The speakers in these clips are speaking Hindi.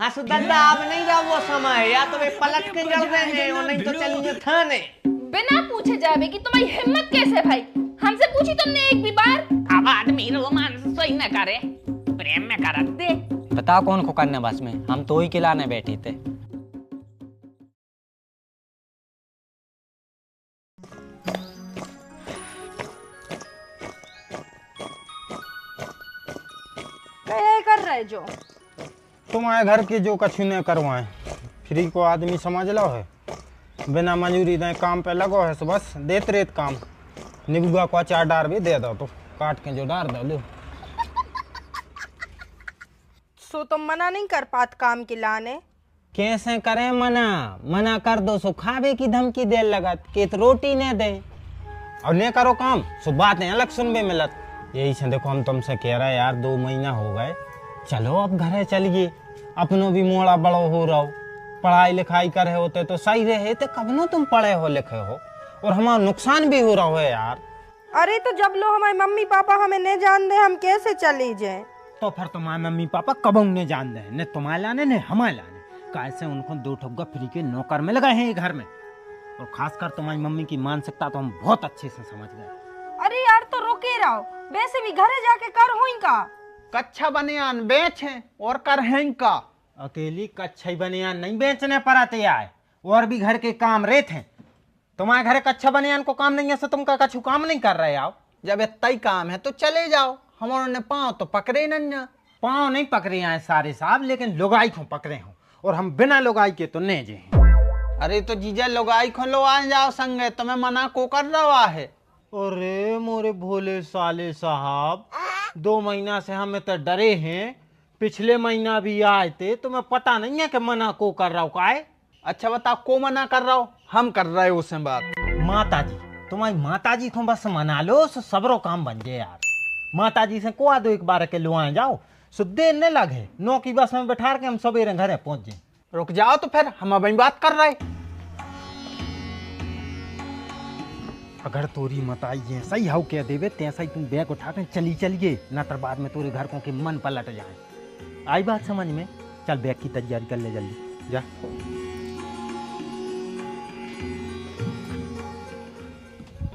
हाँ सुदर्दा अब नहीं रहा वो समय, या तो वे पलट के जल रहे हैं और नहीं तो चलेंगे थाने। बिना पूछे जावे कि तुम्हारी हिम्मत कैसे भाई? हमसे पूछी तुमने एक भी बार? अब आदमी रोमांस सही न करे, प्रेम में कर दे। बताओ कौन को करने बस में, हम तो ही खिलाने बैठे थे। कर रहे जो तुम्हारे घर की जो कछु ने करवाए, फ्री को आदमी समझ लो है, बिना मंजूरी दे काम पे लगो है, तो बस देते रेत काम। निबुआ को अचार डार भी दे दो तो काट के जो डार दो लो। सो तुम मना नहीं कर पात काम की लाने? कैसे करें मना? मना कर दो सो खावे की धमकी दे लगत कि तो रोटी ने दे, और ने करो काम सो बातें अलग सुनबे मिलत। यही से देखो हम तुमसे कह रहे यार 2 महीना हो गए, चलो अब घरे चलिए, अपनों भी मोड़ा बड़ो हो रहो, पढ़ाई लिखाई करे होते तो सही रहे थे, कब नो तुम पढ़े हो लिखे हो, और हमारा नुकसान भी हो रहा है यार। अरे तो जब लो हमारे मम्मी पापा हमें नहीं जान दे, हम कैसे चली जाए? तो फिर तुम्हारे मम्मी पापा कब ने जान दे, ने तुम्हारे लाने ने हमारे लाने, कैसे उनको 2 ठुग्गा फ्री के नौकर मिल गए हैं घर में, और खासकर तुम्हारी मम्मी की मानसिकता तो हम बहुत अच्छे से समझ गए। अरे यार तो रोके रहो, वैसे भी घरे जाके कर हुई का कच्छा बनियान बेच है और कर हैं का। अकेली कच्छा बनियान नहीं बेचने पर आते आए, और भी घर के काम रेत हैं। तुम्हारे घर कच्छा बनियान को काम नहीं है, तो तुम का कछु काम नहीं कर रहे आओ। जब इतना ही काम है तो चले जाओ, हमारे ने पाँव तो पकड़े न। पाँव नहीं पकड़े हैं सारे साहब, लेकिन लुगाई को पकड़े हो, और हम बिना लुगाई के तो नहीं जे। अरे तो जीजा लुगाई को लो आ जाओ संगे, तुम्हें मना को कर रहा है। अरे मोरे भोले साले साहब, 2 महीना से हम तो डरे हैं, पिछले महीना भी आए थे, तुम्हें पता नहीं है कि मना को कर रहा हो का है? अच्छा बताओ को मना कर रहा हो? हम कर रहे हो उससे बात। माता जी, तुम्हारी माता जी को बस मना लो, सो सबरो काम बन जाए यार। माता जी से को आ दो एक बार के लो आए जाओ, सो देर न लगे, 9 की बस में बैठा के हम सवेरे घरे पहुंच जाए। रुक जाओ तो फिर, हम अभी बात कर रहे। अगर तोरी मत आई है सही हाउ कह देवे, तैसा ही तुम बैग उठा के चलिए, न तो बाद में तोरे घर को के मन पलट जाए। आई बात समझ में? चल बैग की तैयारी कर ले जल्दी जा।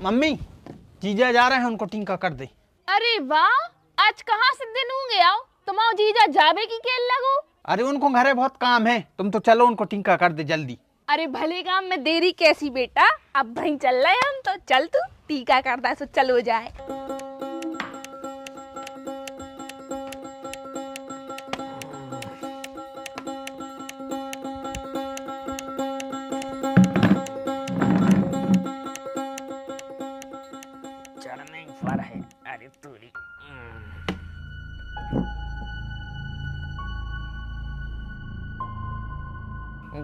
मम्मी जीजा जा रहे हैं, उनको टीका कर दे। अरे वाह, आज कहाँ से दिन होंगे आओ, तुम्हारा जीजा जावे की खेल लगो। अरे उनको घरे बहुत काम है, तुम तो चलो उनको टीका कर दे जल्दी। अरे भले काम में देरी कैसी बेटा, अब भाई चल रहे हम तो, चल तू टीका करता है सो चलो जाए। चढ़ने पर है, अरे तूरी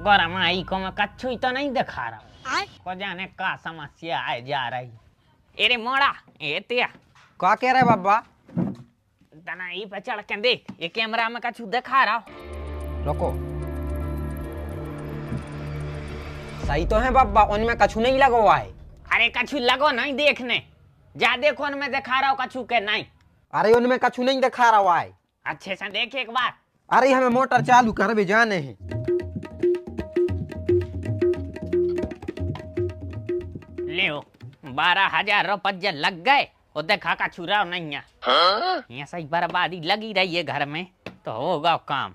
गरम आई को मैं कच्छु ही तो नहीं दिखा रहा हूँ, को जाने का समस्या आए जा रही। अरे मोड़ा ये तिया क्या कह रहे बाबा? तना ई पे चढ़ के देख, ये कैमरा में कछु दिखा रहा। रुको, सही तो है बाबा, उनमें कछु नहीं लगा हुआ है। अरे कछु लगो नहीं देखने, जा देखो उनमें दिखा रहा हो कछु के नहीं। अरे उनमें कछु नहीं दिखा रहा हुआ है। अच्छे से देख एक बार। अरे हमें मोटर चालू कर भी जाने हैं। ले 12,000 रुपये लग गए, वो देखा का छुरा नहीं है। यहाँ सही बर्बादी लगी रही है घर में, तो होगा काम।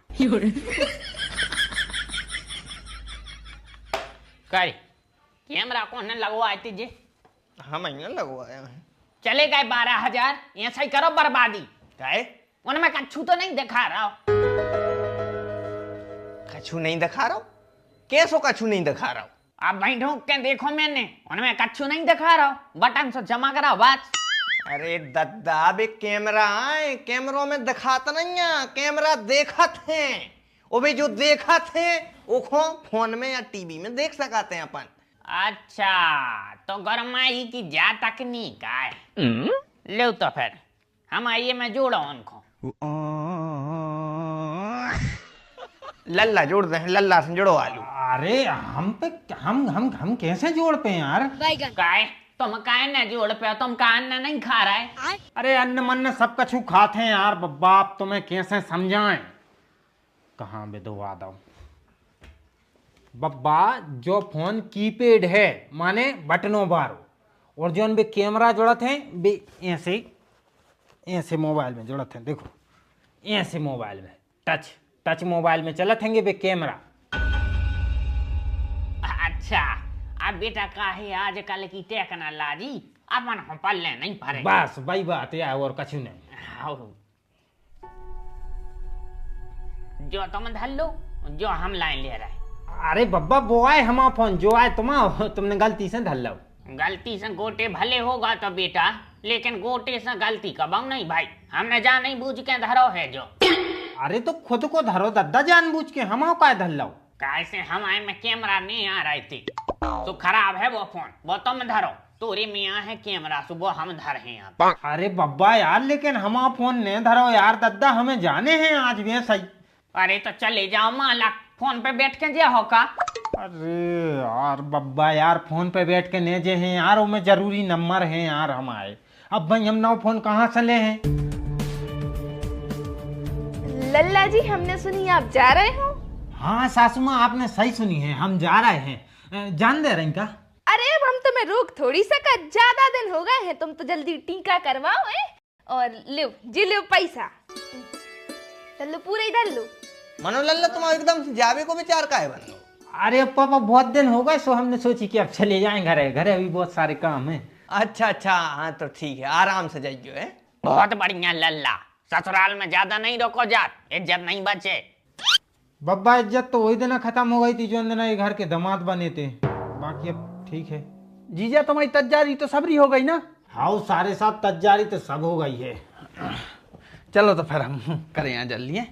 कर कैमरा कौन लगवाए तुझे? हम नहीं लगवाया है। चले गए 12,000, यहाँ सही करो बर्बादी। क्या उनमें कछु तो नहीं दिखा रहा हो? कछु नहीं दिखा रहा हूँ? कैसो कछु नहीं दिखा रहा हूँ? आप भाई ढूंढ के देखो, मैंने उनमें कछु नहीं दिखा रहा हो, बटन से जमा करा बस। अरे दद्दा बे कैमरा है, कैमरों में दिखाता नहीं है, कैमरा देखत है, वो भी जो देखत है वो फोन में या टीवी में देख सकाते हैं अपन। अच्छा तो गरमाई की जा तकनीक है। लो तो फिर हम आइए, मैं जोड़ा उनको। लल्ला जोड़ दे, लल्ला से जोड़ो आलू। अरे हम कैसे जोड़ पे यार? काय तुम काय न जोड़ पे, तुम का अन्न नहीं खा रहा है? अरे अन्न मन सब कछु खाते हैं यार बब्बा, आप तुम्हें कैसे समझाएं? कहाँ बे दो आदा बब्बा, जो फोन कीपैड है माने बटनों बारो, और जो बे कैमरा जोड़त है बे ऐसे ऐसे मोबाइल में जोड़त है। देखो ऐसे मोबाइल में टच मोबाइल में चलत हैंगे बे कैमरा। अच्छा, अब बेटा का है आजकल की टेक्नोलॉजी अपन हम पल्ले नहीं पड़े। बस वही बात है और कछु नहीं। हाँ। जो तुम धर लो, जो हम लाइन ले रहे। अरे बब्बा वो आए हमारा फोन, जो आए तुमने गलती से धर लो। गलती से गोटे भले होगा तो बेटा, लेकिन गोटे से गलती कबाऊ नहीं भाई, हमने जान नहीं बूझ के धरो है जो। अरे तो खुद को धरो दद्दा, जानबूझ के हमारा काय धर लो। कैसे हमारे में कैमरा नहीं आ रही थी तो खराब है वो फोन, वो तुम धरो, तोरे में है कैमरा सुबह हम धर हैं यहाँ। अरे बब्बा यार, लेकिन हमारा फोन नहीं धरो यार दद्दा, हमें जाने हैं आज भी सही। अरे तो चले जाओ माला, फोन पे बैठ के जा होगा। अरे यार बब्बा यार, फोन पे बैठ के नहीं जे हैं यार, वो में जरूरी नंबर है यार हमारे। अब भाई हम नौ फोन कहाँ से ले हैं? लल्ला जी, हमने सुनी आप जा रहे हो। हाँ सासू माँ, आपने सही सुनी है, हम जा रहे हैं। जान दे रही का? अरे अब हम तुम्हें रोक थोड़ी सका, ज्यादा दिन हो गए हैं, तुम तो जल्दी टीका करवाओ है। और लो जी, लो पैसा, चलो पूरा इधर लो। मनो लल्ला, तुम एकदम से जावे को विचार का है बन लो। अरे पापा बहुत दिन हो गए, सो हमने सोची कि अब चले जाएं घरे, घरे अभी बहुत सारे काम हैं। अच्छा, हाँ तो ठीक है, आराम से जाइयो है। बहुत बढ़िया लल्ला, ससुराल में ज्यादा नहीं रोको जात, इज्जत नहीं बचे। बब्बा इज्जत तो वही दिन खत्म हो गई थी जो दिन ये घर के दामाद बने थे, बाकी अब ठीक है। जीजा तुम्हारी तैयारी तो सबरी हो गई ना? हाँ सारे साथ तैयारी तो सब हो गई है। चलो तो फिर हम करें यहाँ जल्दी है।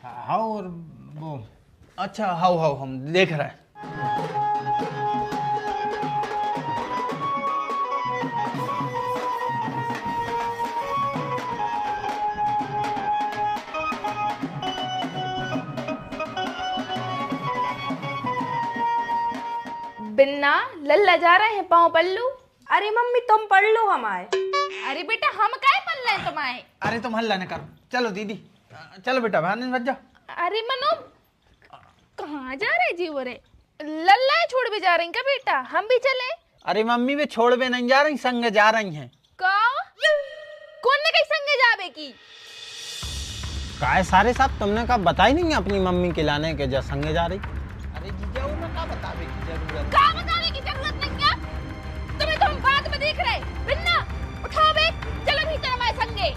हाँ और वो अच्छा, हाउ हम देख रहे हैं। बिन्ना, लल्ला जा रहे हैं पाँव पल्लू। अरे मम्मी तुम पढ़ लो हमारे। अरे बेटा, हम काय पल रहे हैं तुम्हारे। अरे तुम हल्ला न करो, चलो दीदी, चलो बेटा बाहर नहीं बच जाओ। अरे मनो, कहाँ जा रहे जी वो रे? लल्ला छोड़ भी जा रही क्या बेटा, हम भी चले? अरे मम्मी वे छोड़ वे नहीं जा रही, संग जा रही हैं। का कौन ने कहीं संगे जावे की? काय सारे साहब, तुमने कहा बताई नहीं अपनी मम्मी के लाने के जा संगे जा रही? अरे जीजा वो मैं का बतावे की जरूरत? का बताने की जरूरत नहीं क्या? तुम्हें तो हम बाद में देख रहे। बिन्ना, उठाओ बैग, चलो भीतर हमारे संगे।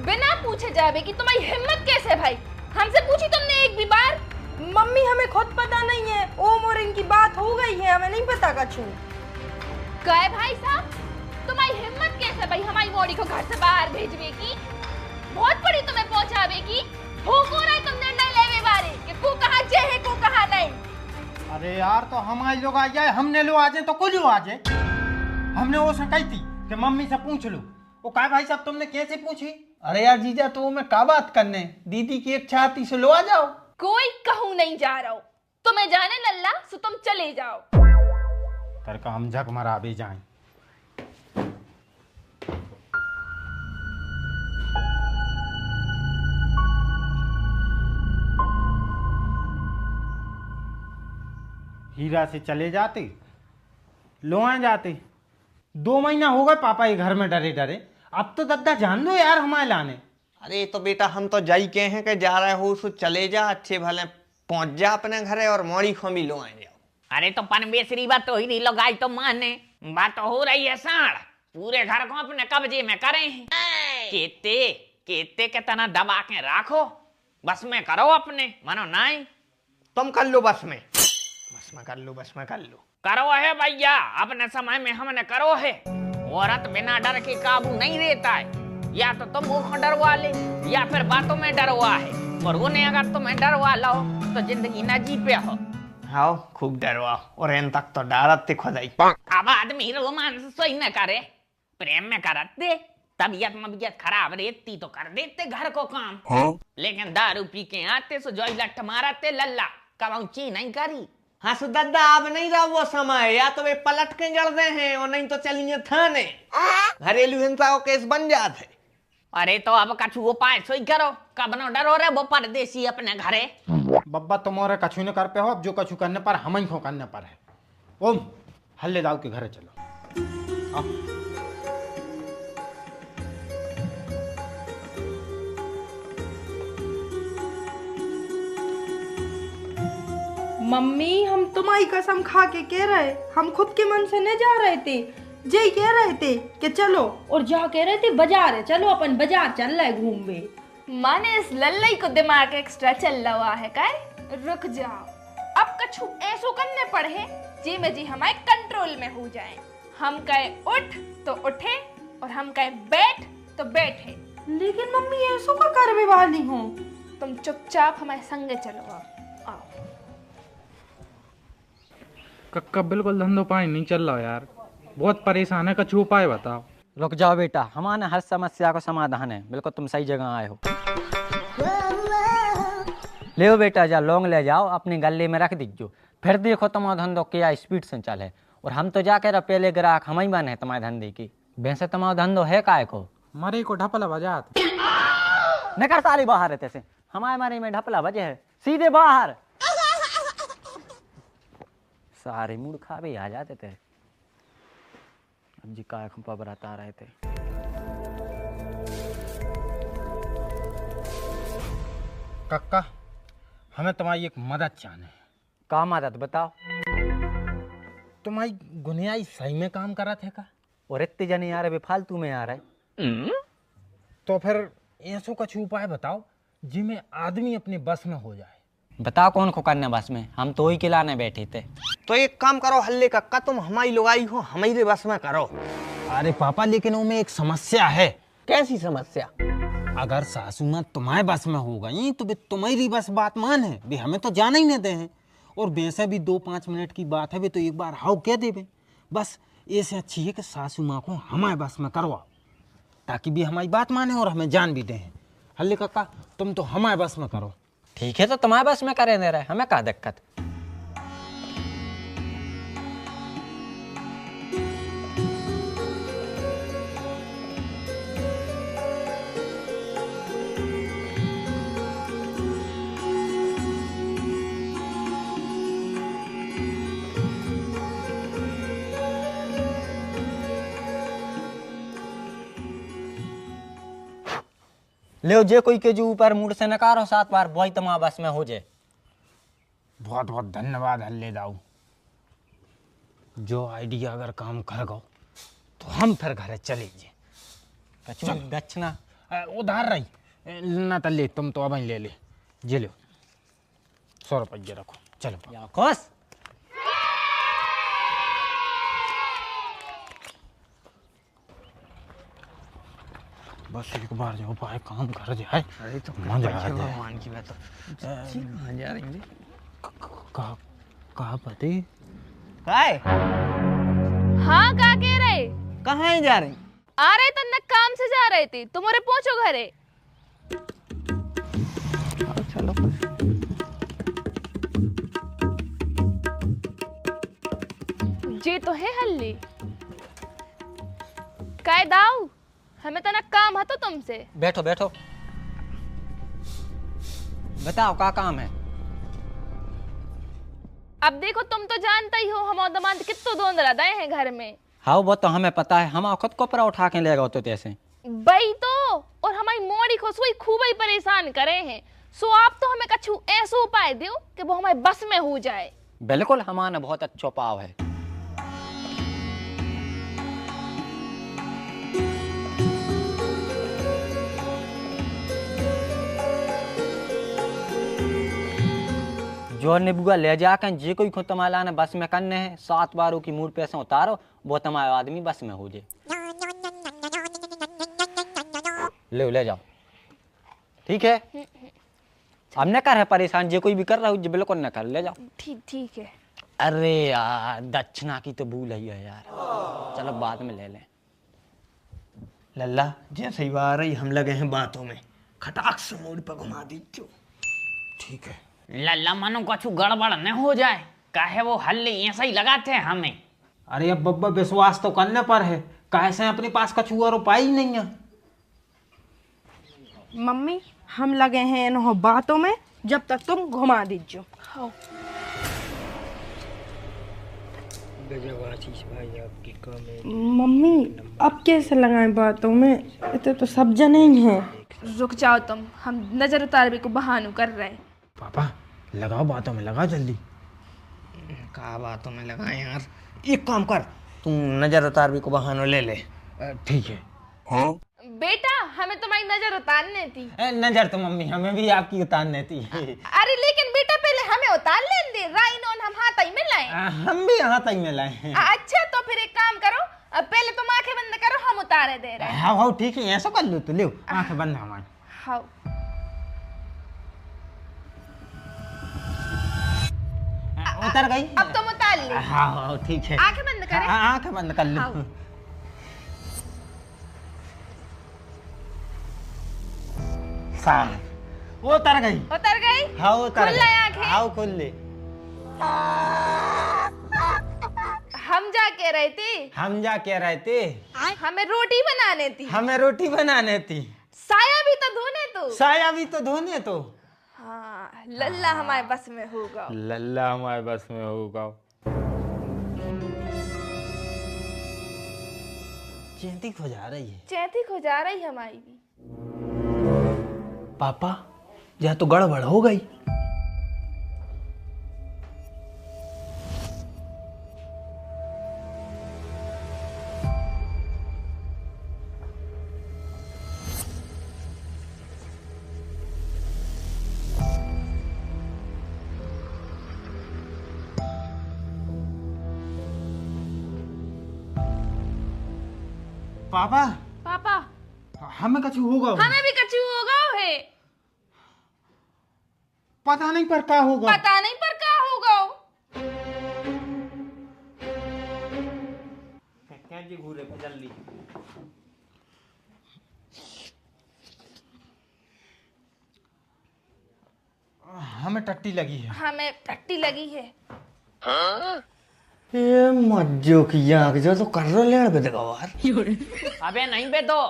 बिना पूछे जावे कि तुम्हारी हिम्मत कैसे भाई? हमसे पूछी तुमने एक भी बार? मम्मी हमें खुद पता नहीं है, ओम और इनकी बात हो गई है, हमें नहीं पता कछु। काय भाई साहब, तुम्हारी हिम्मत कैसे भाई हमारी बॉडी को घर से बाहर भेजवे की? बहुत पड़ी तुम्हें पहुंचावे की। हो रहा है तुम निर्णय लेवे बारे कि को कहा जे है को कहा नहीं। अरे यार तो हमारे लोग आ जाए, हमने लो आ जाए तो कोई लो आ जाए। हमने वो से कही थी कि मम्मी से पूछ लो, वो कहा भाई साहब तुमने कैसे पूछी? अरे यार जीजा, तो मैं का बात करने, दीदी की एक चाहती से लो आ जाओ। कोई कहूँ नहीं जा रहा हूँ, तुम्हें जाने लल्ला, सो तुम चले जाओ। कर का हम झक मरा भी जाए। हीरा से चले जाते, लोआ जाते। 2 महीना हो गए पापा ये घर में डरे डरे, अब तो दद्दा जान दो यार हमारे लाने। अरे तो बेटा हम तो जाई के हैं कि जा रहे हो, सो चले जा, अच्छे भले पहुंच जा अपने घरे और मोड़ी खो भी लो आए जाओ। अरे तो पनबेसरी बात तो ही नहीं लगाई तो माने, बात तो हो रही है साढ़, पूरे घर को अपने कब्जे में करे हैं। केते के तना दबा के राखो, बस में करो अपने, मानो नहीं तुम कर लो बस में कर लो, बस में कर लो। करो है भैया, अपने समय में हमने करो है। औरत बिना डर के काबू नहीं रहता है, या तो तुम मुंह को डरवा ले या फिर बातों में डरवा है, और उन्हें अगर तुम्हें डरवा लो तो जिंदगी न जी पे हो। हाँ खूब डरवाओ, और इन तक तो डरते खुदाई। अब आदमी रोमांस सोई न करे, प्रेम में करते, तबीयत मबीयत खराब रहती तो कर देते घर को काम। लेकिन दारू पी के आते सो जो लठ मारते लल्ला, कब ची नहीं करी। हाँ सो दादा अब नहीं रहा वो समय, या तो वे पलट के जड़ दे हैं और नहीं तो चलिए थाने, घरेलू हिंसा को केस बन जाते। अरे तो अब कछु उपाय सोई करो, कब न डरो रे वो परदेसी अपने घरे। बब्बा तुम और कछु न कर पे हो, अब जो कछु करने पर हम ही को करने पर है। ओम हल्ले दाऊ के घरे चलो। आओ। मम्मी हम तुम्हारी कसम खा के कह रहे, हम खुद के मन से नहीं जा रहे थे, जे कह रहे थे कि चलो, और जा कह रहे थे बाजार है, चलो अपन बाजार चल रहे घूमवे। माने इस लल्लई को दिमाग एक्स्ट्रा चल रहा है काय। रुक जाओ, अब कछु ऐसो करने पड़े जी में जी हमारे कंट्रोल में हो जाए। हम कहे उठ तो उठे और हम कहे बैठ तो बैठे। लेकिन मम्मी ऐसो का करवे वाली हूँ। तुम चुपचाप हमारे संगे चलो। आओ। कक्का बिल्कुल धंधो पानी नहीं चल रहा यार, बहुत परेशान है, कछु उपाय बताओ। रुक जाओ बेटा, हमारे हर समस्या का समाधान है, बिल्कुल तुम सही जगह आए हो। ले बेटा, जा लौंग ले जाओ, अपनी गले में रख दीजिए, फिर देखो तुम्हारा धंधो क्या स्पीड से चले। और हम तो जाकर पहले ग्राहक हम ही बने तुम्हारे धंधे की। वैसे तुम्हारा धंधो है काय को? मरे को ढपला बजात निकल सारी बाहर है, तैसे हमारे मारे में ढपला बजे है, सीधे बाहर। सारे मूड खावे आ जाते थे। अब जी काय खंपा बराता रहे थे। कक्का हमें तुम्हारी एक मदद चाहिए। का मदद बताओ? तुम्हारी गुनियाई सही में काम करा थे का? और इतने जने आ रहे बेफालतू में आ रहे। तो फिर ऐसो कुछ उपाय बताओ जिसमें आदमी अपने बस में हो जाए। बताओ कौन को करने बस में, हम तो ही खिलाने बैठे थे। तो एक काम करो हल्ले कक्का, तुम हमारी लुगाई हो, हमारे बस में करो। अरे पापा लेकिन उनमें एक समस्या है। कैसी समस्या? अगर सासू माँ तुम्हारे बस में हो गई तो वे तुम्हारी बस बात मान है, वे हमें तो जाना ही नहीं दे हैं। और वैसे भी 2-5 मिनट की बात है, वे तो एक बार हाउ कह देवे। बस ऐसे अच्छी है कि सासू माँ को हमारे बस में करवाओ, ताकि भी हमारी बात माने और हमें जान भी दे। हल्ले काका तुम तो हमारे बस में करो। ठीक है, तो तुम्हारे बस में करे दे रहे, हमें क्या दिक्कत। ले जे कोई के जो ऊपर मूड से नकारो 7 बार, वही तुम्हारा बस में हो जाए। बहुत बहुत धन्यवाद हल्ले दाऊ। जो आइडिया अगर काम कर गो तो हम फिर घर चले जे। गच्छना उधार रही ना तले, तुम तो अब ले ले जे लो 100 रुपये रखो, चलो खुश। बस एक बार जो उपाय काम कर जाए। अरे तो मजा आ जाए। भगवान की बात। कहाँ जा रही है? कहा पति काय? हाँ का कह रहे? कहाँ जा रही? आ रहे तन्ने काम से जा रहे थे, तुम्हारे पहुंचो घरे। चलो जे तो है हल्ली काय दाऊ, हमें तना काम है तो तुमसे। बैठो बैठो, बताओ क्या काम है। अब देखो तुम तो जानते ही हो हम दमाद कितो दोंदरा दे हैं घर में। हाँ वो तो हमें पता है, हम खुद को परा उठा के ले गए तो तैसे बई तो, और हमारी मोड़ी को सोई खूब ही परेशान करे हैं। सो आप तो हमें कछु ऐसा उपाय दो कि वो हमारे बस में हो जाए। बिल्कुल, हमारा बहुत अच्छा पाव है। जो निबुआ ले जाकर जे कोई खुद तुम्हारा ने बस में करने हैं, 7 बारों की मूड पैसे उतारो, वो तुम्हारा आदमी बस में हो जाए। ले जाओ, ठीक है। अब न कर है परेशान, जे कोई भी कर रहा हो बिल्कुल न कर, ले जाओ। ठीक है। अरे यार दक्षिणा की तो भूल ही है यार, चलो बाद में ले लें। लल्ला जैसे ही आ रही हम लगे हैं बातों में, खटाक से मोड़ पर घुमा दी क्यों? ठीक है। लल्ला मानो कछु गड़बड़ न हो जाए, काहे वो हल्ले ऐसा ही लगाते हैं हमें। अरे अब बब्बा विश्वास तो करने पर है, कैसे अपने पास कछु और उपाय ही नहीं है। मम्मी हम लगे हैं इन बातों में, जब तक तुम घुमा दीजियो। हाँ। मम्मी अब कैसे लगाएं बातों में, इतने तो सब जने ही हैं। रुक जाओ तुम, हम नजर उतारने को बहानू कर रहे हैं। पापा लगाओ बातों में, लगाओ जल्दी। का बातों में लगाए यार, एक काम कर, तू नजर उतारवी को बहानो ले ले। ठीक है। बेटा हमें तुम्हारी नजर उतारने थी। नजर तो मम्मी हमें भी आपकी उतारने थी। अरे लेकिन बेटा पहले हमें उतार लेने दे, राइनोन हम हाथ ही में लाए। हम भी यहाँ तक में लाए हैं। अच्छा तो फिर एक काम करो, पहले तुम आंखें बंद करो, हम उतारे दे रहे हैं। हाँ हाँ ठीक है, ऐसा कर लो तो ले आंखें बंद हमारी। हाँ उतर गई। अब तुम उतार ले। हाँ हाँ ठीक है। आंखें बंद करें। आंखें बंद कर लो। हाँ। साफ उतर गई। उतर गई। हाँ उतर खुल ले आंखें। हाँ खुल ले। हम जा के रहे थे, हम जा के रहे थे, हमें रोटी बनाने थी। हमें रोटी बनाने थी। साया भी तो धोने तो। साया भी तो धोने तो। हाँ लल्ला हमारे बस में होगा। लल्ला हमारे बस में होगा। चैती खो जा रही है। चैती खो जा रही हमारी भी। पापा यह तो गड़बड़ हो गई। पापा पापा हमें कछु होगा। हमें भी कछु होगा है। पता नहीं पर क्या होगा। पता नहीं पर क्या होगा। क्या जी घूरे जल्दी। हमें टट्टी लगी है। हमें टट्टी लगी है। ये मज्जो की आंख जो तो कर रो लेने पे देखो यार। अबे नहीं बे दो,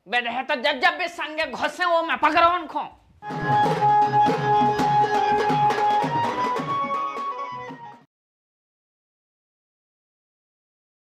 बे रहे तो जब जब भी संगे घुसे वो मैं पकड़ो उनको।